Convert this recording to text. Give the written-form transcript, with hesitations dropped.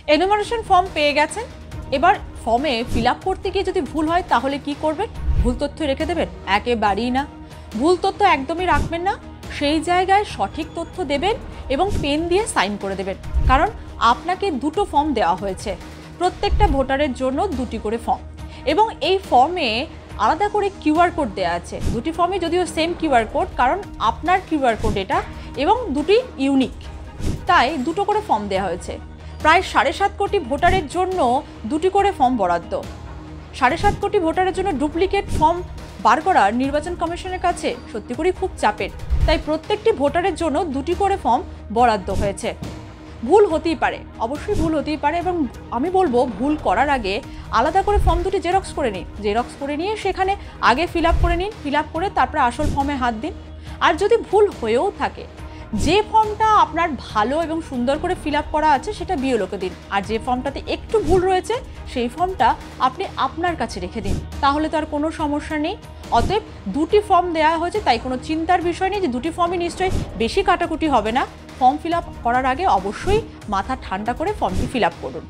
Enumeration form পেয়ে গেছেন। এবার ফর্মে ফিল আপ করতে গিয়ে যদি ভুল হয় তাহলে কি করবেন? ভুল তথ্য রেখে দেবেন? একেবারেই না। ভুল তথ্য একদমই রাখবেন না। সেই জায়গায় সঠিক তথ্য দেবেন এবং পেন দিয়ে সাইন করে দেবেন। কারণ আপনাকে দুটো ফর্ম দেওয়া হয়েছে, প্রত্যেকটা ভোটারের জন্য দুটি করে ফর্ম, এবং এই ফর্মে আলাদা করে কিউআর কোড দেওয়া আছে। দুটি ফর্মে যদিও সেম কিউআর কোড, কারণ আপনার কিউআর কোড এটা, এবং দুটি ইউনিক, তাই দুটো করে ফর্ম দেওয়া হয়েছে। প্রায় 7.5 কোটি ভোটারের জন্য দুটি করে ফর্ম বরাদ্দ। 7.5 কোটি ভোটারের জন্য ডুপ্লিকেট ফর্ম বার করা নির্বাচন কমিশনের কাছে সত্যি করেই খুব চাপের, তাই প্রত্যেকটি ভোটারের জন্য দুটি করে ফর্ম বরাদ্দ হয়েছে। ভুল হতেই পারে, অবশ্যই ভুল হতেই পারে, এবং আমি বলবো ভুল করার আগে আলাদা করে ফর্ম দুটি জেরক্স করে নিন। জেরক্স করে নিয়ে সেখানে আগে ফিল আপ করে নিন, ফিল আপ করে তারপরে আসল ফর্মে হাত দিন। আর যদি ভুল হয়েও থাকে, যে ফর্মটা আপনার ভালো এবং সুন্দর করে ফিল আপ করা আছে সেটা বিএলওকে দিন, আর যে ফর্মটাতে একটু ভুল রয়েছে সেই ফর্মটা আপনি আপনার কাছে রেখে দিন, তাহলে তো আর কোনো সমস্যা নেই। অতএব দুটি ফর্ম দেওয়া হয়েছে, তাই কোনো চিন্তার বিষয় নেই যে দুটি ফর্মই নিশ্চয়ই বেশি কাটাকুটি হবে না। ফর্ম ফিল আপ করার আগে অবশ্যই মাথা ঠান্ডা করে ফর্মটি ফিল আপ করুন।